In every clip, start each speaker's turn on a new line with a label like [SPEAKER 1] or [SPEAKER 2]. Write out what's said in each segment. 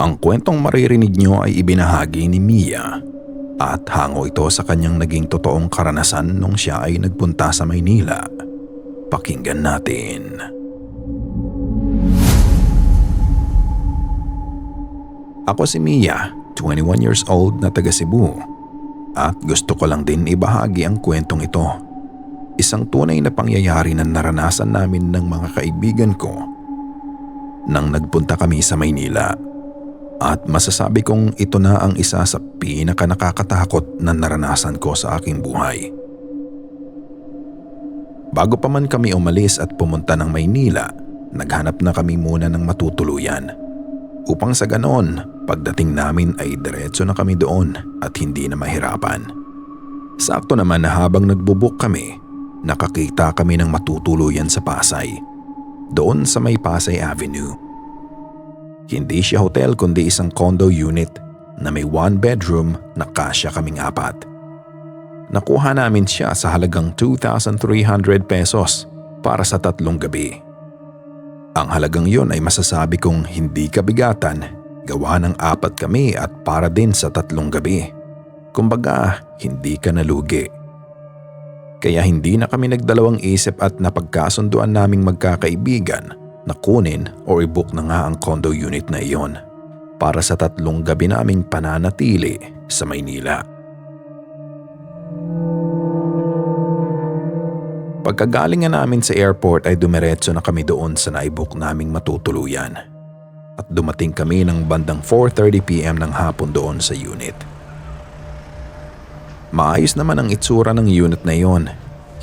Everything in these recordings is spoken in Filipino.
[SPEAKER 1] Ang kwentong maririnig nyo ay ibinahagi ni Mia at hango ito sa kanyang naging totoong karanasan nung siya ay nagpunta sa Maynila. Pakinggan natin. Ako si Mia, 21 years old na taga Cebu, at gusto ko lang din ibahagi ang kwentong ito. Isang tunay na pangyayari na naranasan namin ng mga kaibigan ko nang nagpunta kami sa Maynila. At masasabi kong ito na ang isa sa pinakanakakatakot na naranasan ko sa aking buhay. Bago pa man kami umalis at pumunta ng Maynila, naghanap na kami muna ng matutuluyan. Upang sa ganon, pagdating namin ay diretso na kami doon at hindi na mahirapan. Sakto naman na habang nagbubuk kami, nakakita kami ng matutuluyan sa Pasay. Doon sa may Pasay Avenue. Hindi siya hotel kundi isang condo unit na may 1 bedroom na kasya kaming 4. Nakuha namin siya sa halagang 2,300 pesos para sa 3 gabi. Ang halagang yon ay masasabi kong hindi kabigatan, gawa ng 4 kami at para din sa 3 gabi. Kumbaga, hindi ka nalugi. Kaya hindi na kami nagdalawang isip at napagkasunduan naming magkakaibigan na kunin o i-book na nga ang condo unit na iyon para sa 3 gabi naming pananatili sa Maynila. Pagkagaling nga namin sa airport ay dumiretso na kami doon sa na-book naming matutuluyan at dumating kami ng bandang 4:30 PM ng hapon doon sa unit. Maayos naman ang itsura ng unit na iyon,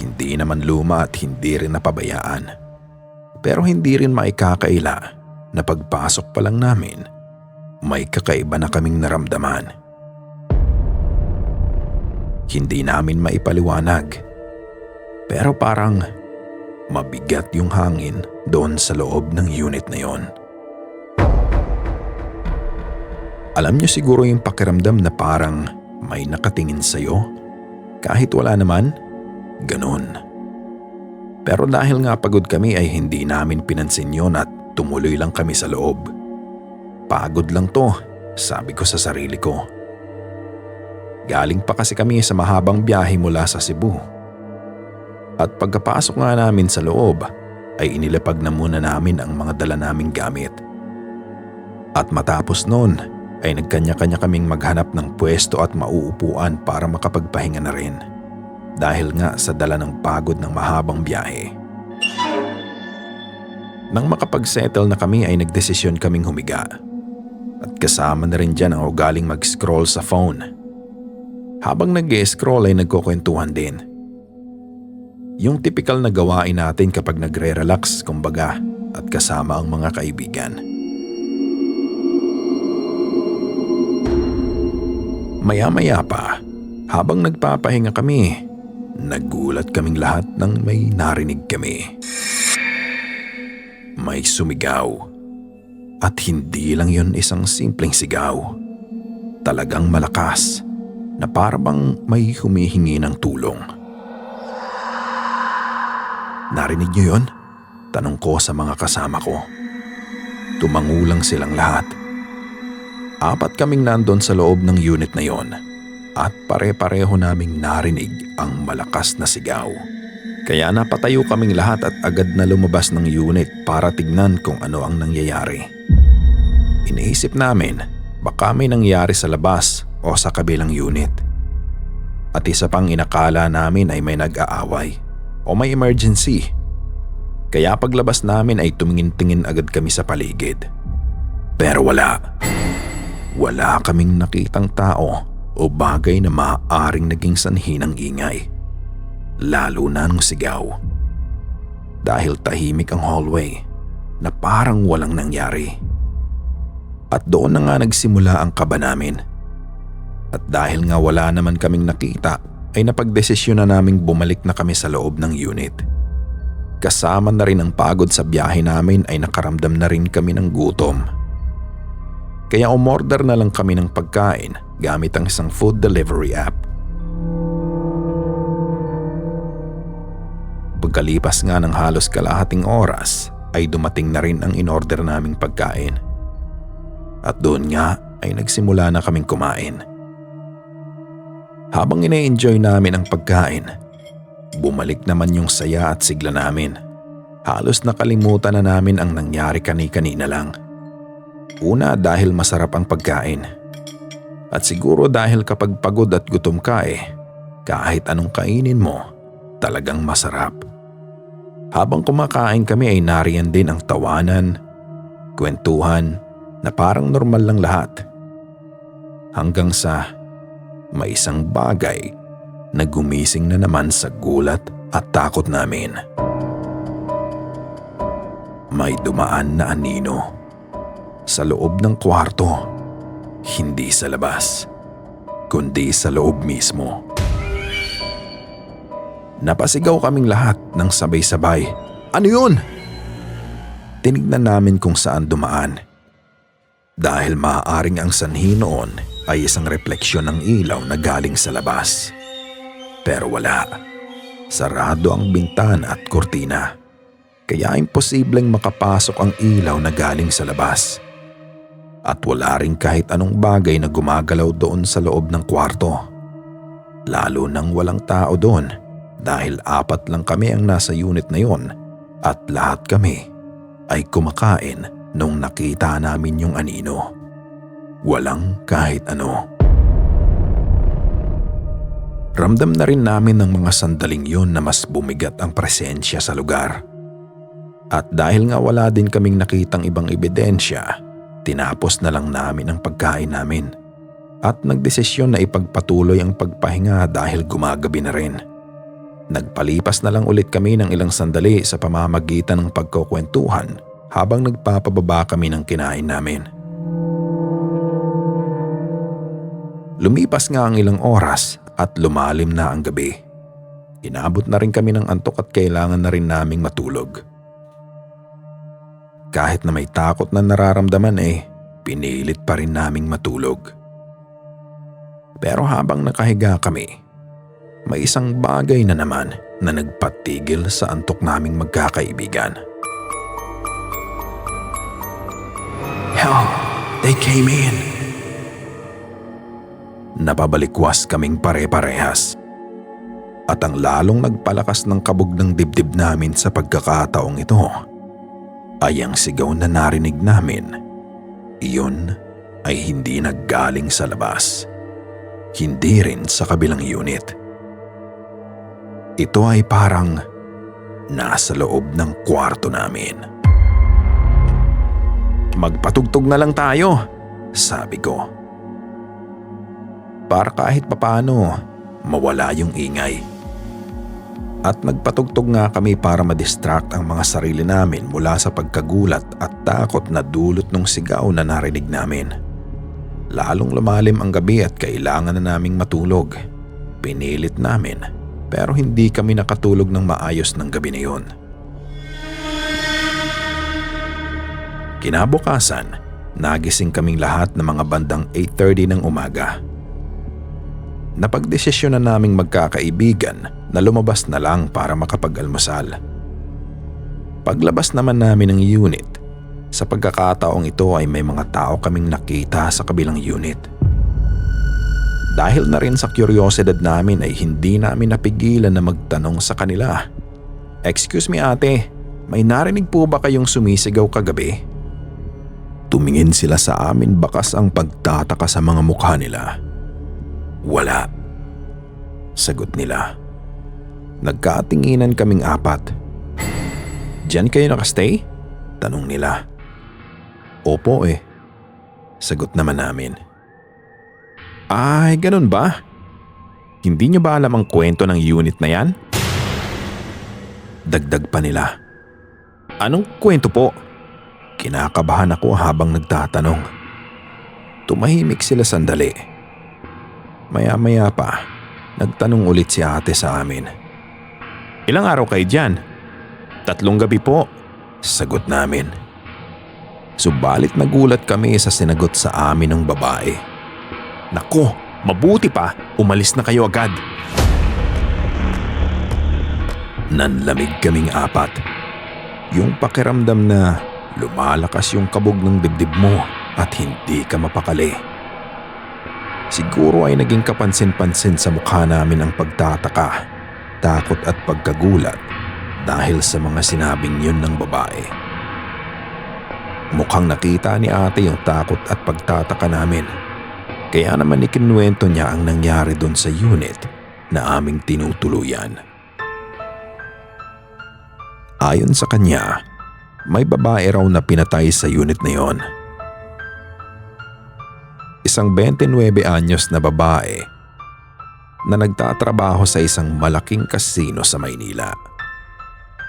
[SPEAKER 1] hindi naman luma at hindi rin napabayaan. Pero hindi rin maikakaila na pagpasok pa lang namin, may kakaiba na kaming naramdaman. Hindi namin maipaliwanag, pero parang mabigat yung hangin doon sa loob ng unit na yon. Alam niyo siguro yung pakiramdam na parang may nakatingin sa'yo kahit wala naman, ganun. Pero dahil nga pagod kami ay hindi namin pinansin yon at tumuloy lang kami sa loob. Pagod lang to, sabi ko sa sarili ko. Galing pa kasi kami sa mahabang biyahe mula sa Cebu. At pagkapasok nga namin sa loob ay inilapag na muna namin ang mga dala naming gamit. At matapos noon ay nagkanya-kanya kaming maghanap ng pwesto at mauupuan para makapagpahinga na rin. Dahil nga sa dala ng pagod ng mahabang biyahe. Nang makapag-settle na kami ay nagdesisyon kaming humiga. At kasama na rin dyan ang ugaling mag-scroll sa phone. Habang nag-scroll ay nagkukwentuhan din. Yung typical na gawain natin kapag nagre-relax kumbaga at kasama ang mga kaibigan. Maya-maya pa, habang nagpapahinga kami, nagulat kaming lahat nang may narinig kami. May sumigaw. At hindi lang yun isang simpleng sigaw. Talagang malakas na parang may humihingi ng tulong. Narinig niyo yun? Tanong ko sa mga kasama ko. Tumangulang silang lahat. 4 kaming nandun sa loob ng unit na yon. At pare-pareho naming narinig ang malakas na sigaw. Kaya napatayo kaming lahat at agad na lumabas ng unit para tignan kung ano ang nangyayari. Iniisip namin baka may nangyari sa labas o sa kabilang unit. At isa pang inakala namin ay may nag-aaway o may emergency. Kaya paglabas namin ay tumingin-tingin agad kami sa paligid. Pero wala. Wala kaming nakitang tao o bagay na maaaring naging sanhi ng ingay. Lalo na ng sigaw. Dahil tahimik ang hallway na parang walang nangyari. At doon na nga nagsimula ang kaba namin. At dahil nga wala naman kaming nakita, ay napagdesisyon na naming bumalik na kami sa loob ng unit. Kasama na rin ang pagod sa biyahe namin ay nakaramdam na rin kami ng gutom. Kaya umorder na lang kami ng pagkain gamit ang isang food delivery app. Pagkalipas nga ng halos kalahating oras ay dumating na rin ang inorder naming pagkain. At doon nga ay nagsimula na kaming kumain. Habang ine-enjoy namin ang pagkain, bumalik naman yung saya at sigla namin. Halos nakalimutan na namin ang nangyari kani-kanina lang. Una dahil masarap ang pagkain. At siguro dahil kapag pagod at gutom ka kahit anong kainin mo, talagang masarap. Habang kumakain kami ay nariyan din ang tawanan, kwentuhan na parang normal lang lahat. Hanggang sa may isang bagay na gumising na naman sa gulat at takot namin. May dumaan na anino sa loob ng kwarto, hindi sa labas, kundi sa loob mismo. Napasigaw kaming lahat ng sabay-sabay. Ano yun? Tinignan namin kung saan dumaan. Dahil maaaring ang sanhi noon ay isang refleksyon ng ilaw na galing sa labas. Pero wala. Sarado ang bintana at kortina. Kaya imposibleng makapasok ang ilaw na galing sa labas. At wala rin kahit anong bagay na gumagalaw doon sa loob ng kwarto. Lalo nang walang tao doon dahil 4 lang kami ang nasa unit na yon at lahat kami ay kumakain nung nakita namin yung anino. Walang kahit ano. Ramdam na rin namin ng mga sandaling yun na mas bumigat ang presensya sa lugar. At dahil nga wala din kaming nakitang ibang ebidensya, tinapos na lang namin ang pagkain namin at nagdesisyon na ipagpatuloy ang pagpahinga dahil gumagabi na rin. Nagpalipas na lang ulit kami ng ilang sandali sa pamamagitan ng pagkukwentuhan habang nagpapababa kami ng kinain namin. Lumipas nga ang ilang oras at lumalim na ang gabi. Inabot na rin kami ng antok at kailangan na rin naming matulog. Kahit na may takot na nararamdaman pinilit pa rin naming matulog. Pero habang nakahiga kami, may isang bagay na naman na nagpatigil sa antok naming magkakaibigan. Help! They came in! Napabalikwas kaming pare-parehas. At ang lalong nagpalakas ng kabog ng dibdib namin sa pagkakataong ito ay ang sigaw na narinig namin. Iyon ay hindi naggaling sa labas. Hindi rin sa kabilang unit. Ito ay parang nasa loob ng kwarto namin. Magpatugtog na lang tayo, sabi ko. Para kahit papaano mawala yung ingay. At nagpatugtog nga kami para madistract ang mga sarili namin mula sa pagkagulat at takot na dulot ng sigaw na narinig namin. Lalong lumalim ang gabi at kailangan na naming matulog. Pinilit namin pero hindi kami nakatulog ng maayos ng gabi na yun. Kinabukasan, nagising kaming lahat ng mga bandang 8:30 ng umaga. Napagdesisyon na naming magkakaibigan na lumabas na lang para makapag-almusal. Paglabas naman namin ng unit, sa pagkakataong ito ay may mga tao kaming nakita sa kabilang unit. Dahil na rin sa kuryosidad namin ay hindi namin napigilan na magtanong sa kanila. Excuse me ate, may narinig po ba kayong sumisigaw kagabi? Tumingin sila sa amin bakas ang pagtataka sa mga mukha nila. Wala. Sagot nila. Nagkatinginan kaming 4. Diyan kayo nakastay? Tanong nila. Opo Sagot naman namin. Ay, ganun ba? Hindi niyo ba alam ang kwento ng unit na yan? Dagdag pa nila. Anong kwento po? Kinakabahan ako habang nagtatanong. Tumahimik sila sandali. Maya-maya pa, nagtanong ulit si ate sa amin. Ilang araw kayo dyan? 3 gabi po, sagot namin. Subalit nagulat kami sa sinagot sa amin ng babae. Nako, mabuti pa, umalis na kayo agad. Nanlamig kaming 4. Yung pakiramdam na lumalakas yung kabog ng dibdib mo at hindi ka mapakali. Siguro ay naging kapansin-pansin sa mukha namin ang pagtataka, takot at pagkagulat dahil sa mga sinabing yun ng babae. Mukhang nakita ni ate yung takot at pagtataka namin. Kaya naman ikinuwento niya ang nangyari doon sa unit na aming tinutuluyan. Ayon sa kanya, may babae raw na pinatay sa unit na yon. Isang 29 anyos na babae na nagtatrabaho sa isang malaking kasino sa Maynila.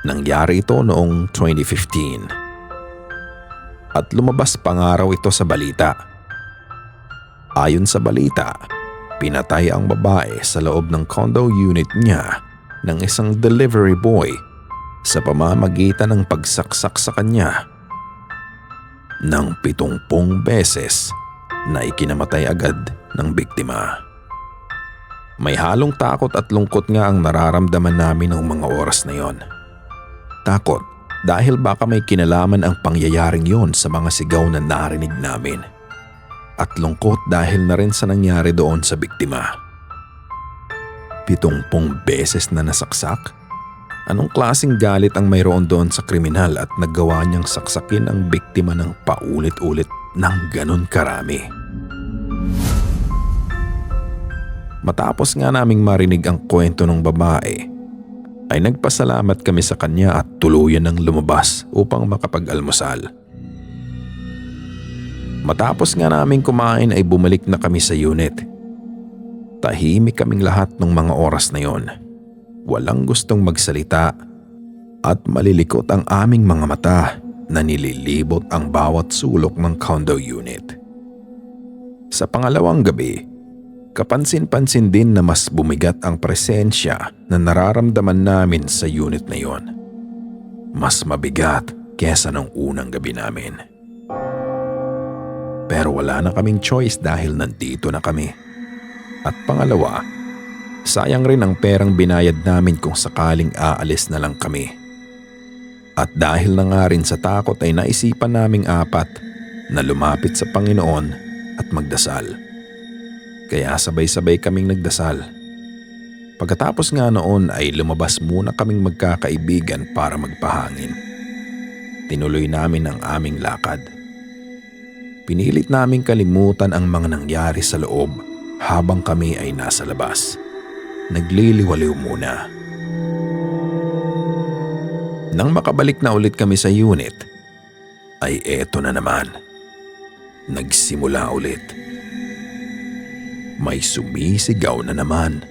[SPEAKER 1] Nangyari ito noong 2015. At lumabas pa nga raw ito sa balita. Ayon sa balita, pinatay ang babae sa loob ng condo unit niya ng isang delivery boy sa pamamagitan ng pagsaksak sa kanya ng 70 beses na ikinamatay agad ng biktima. May halong takot at lungkot nga ang nararamdaman namin ng mga oras na yon. Takot dahil baka may kinalaman ang pangyayaring yon sa mga sigaw na narinig namin. At lungkot dahil na rin sa nangyari doon sa biktima. 70 beses na nasaksak? Anong klaseng galit ang mayroon doon sa kriminal at nagawa niyang saksakin ang biktima ng paulit-ulit ng ganun karami? Matapos nga naming marinig ang kwento ng babae, ay nagpasalamat kami sa kanya at tuluyan ng lumabas upang makapag-almusal. Matapos nga naming kumain ay bumalik na kami sa unit. Tahimik kaming lahat ng mga oras na yon. Walang gustong magsalita at malilikot ang aming mga mata na nililibot ang bawat sulok ng condo unit. Sa pangalawang gabi, kapansin-pansin din na mas bumigat ang presensya na nararamdaman namin sa unit na yon. Mas mabigat kesa ng unang gabi namin. Pero wala na kaming choice dahil nandito na kami. At pangalawa, sayang rin ang perang binayad namin kung sakaling aalis na lang kami. At dahil na nga rin sa takot ay naisipan naming apat na lumapit sa Panginoon at magdasal. Kaya sabay-sabay kaming nagdasal. Pagkatapos nga noon ay lumabas muna kaming magkakaibigan para magpahangin. Tinuloy namin ang aming lakad. Pinilit naming kalimutan ang mga nangyari sa loob habang kami ay nasa labas. Nagliliwaliw muna. Nang makabalik na ulit kami sa unit, ay eto na naman. Nagsimula ulit. May sumisigaw na naman.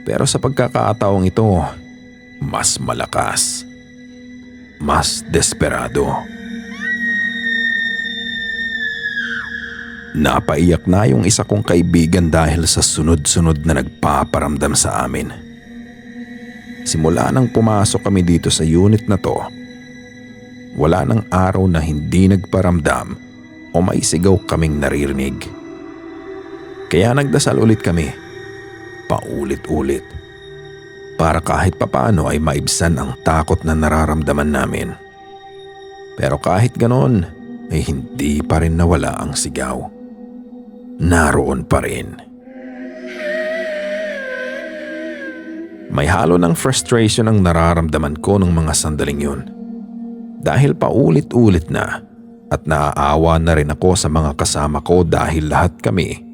[SPEAKER 1] Pero sa pagkakataong ito, mas malakas. Mas desperado. Napaiyak na yung isa kong kaibigan dahil sa sunod-sunod na nagpaparamdam sa amin. Simula nang pumasok kami dito sa unit na to, wala nang araw na hindi nagparamdam o may sigaw kaming naririnig. Kaya nagdasal ulit kami, paulit-ulit, para kahit papaano ay maibsan ang takot na nararamdaman namin. Pero kahit ganon, ay hindi pa rin nawala ang sigaw. Naroon pa rin. May halo ng frustration ang nararamdaman ko ng mga sandaling yun. Dahil paulit-ulit na at naaawa na rin ako sa mga kasama ko dahil lahat kami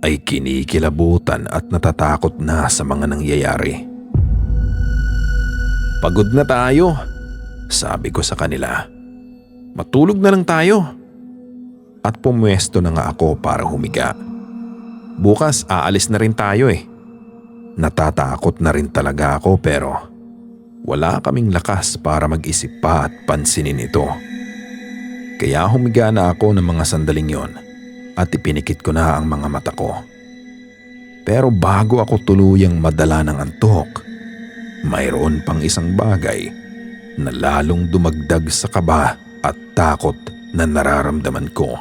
[SPEAKER 1] ay kinikilabutan at natatakot na sa mga nangyayari. Pagod na tayo, sabi ko sa kanila. Matulog na lang tayo. At pumwesto na nga ako para humiga. Bukas aalis na rin tayo eh. Natatakot na rin talaga ako pero wala kaming lakas para mag-isip pa at pansinin ito. Kaya humiga na ako ng mga sandaling yon at ipinikit ko na ang mga mata ko. Pero bago ako tuluyang madala ng antok, mayroon pang isang bagay na lalong dumagdag sa kaba at takot na nararamdaman ko.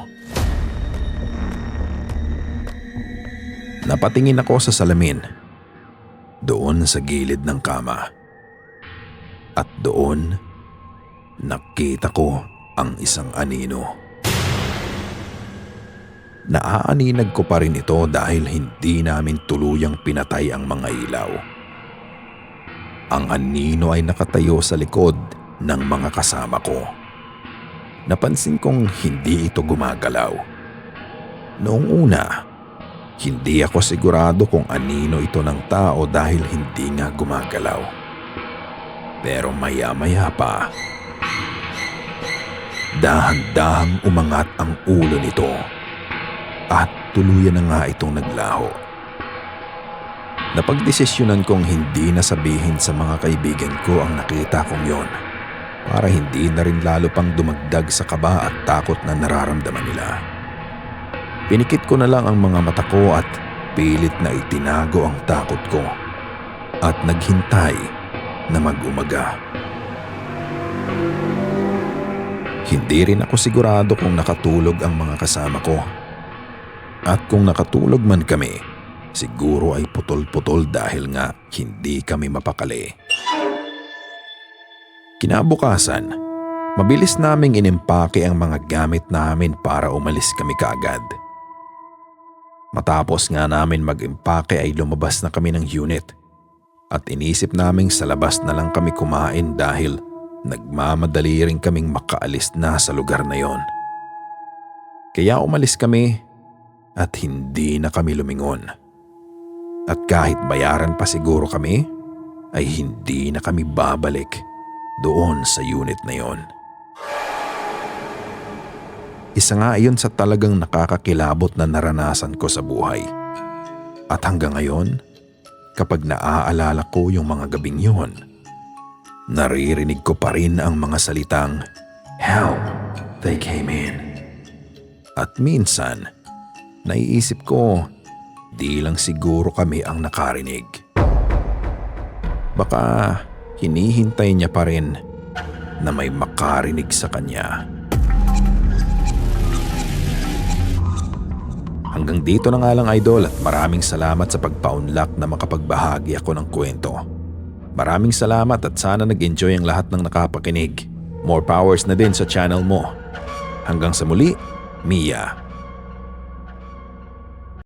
[SPEAKER 1] Napatingin ako sa salamin, doon sa gilid ng kama. At doon, nakita ko ang isang anino. Naaaninag ko pa rin ito dahil hindi namin tuluyang pinatay ang mga ilaw. Ang anino ay nakatayo sa likod ng mga kasama ko. Napansin kong hindi ito gumagalaw. Noong una, hindi ako sigurado kung anino ito ng tao dahil hindi nga gumagalaw. Pero maya-maya pa, dahan-dahang umangat ang ulo nito at tuluyan na nga itong naglaho. Napagdesisyonan kong hindi na sabihin sa mga kaibigan ko ang nakita kong yon para hindi na rin lalo pang dumagdag sa kaba at takot na nararamdaman nila. Pinikit ko na lang ang mga mata ko at pilit na itinago ang takot ko at naghintay na mag-umaga. Hindi rin ako sigurado kung nakatulog ang mga kasama ko. At kung nakatulog man kami, siguro ay putol-putol dahil nga hindi kami mapakali. Kinabukasan, mabilis naming inimpake ang mga gamit namin para umalis kami kaagad. Matapos nga namin mag-impake ay lumabas na kami ng unit at inisip naming sa labas na lang kami kumain dahil nagmamadali rin kaming makaalis na sa lugar na yon. Kaya umalis kami at hindi na kami lumingon. At kahit bayaran pa siguro kami, ay hindi na kami babalik doon sa unit na yon. Isa nga iyon sa talagang nakakakilabot na naranasan ko sa buhay. At hanggang ngayon, kapag naaalala ko yung mga gabing yon, naririnig ko pa rin ang mga salitang, "Help, they came in." At minsan, naiisip ko, di lang siguro kami ang nakarinig. Baka hinihintay niya pa rin na may makarinig sa kanya. Hanggang dito na nga lang, idol, at maraming salamat sa pagpaunlak na makapagbahagi ako ng kwento. Maraming salamat at sana nag-enjoy ang lahat ng nakapakinig. More powers na din sa channel mo. Hanggang sa muli, Mia.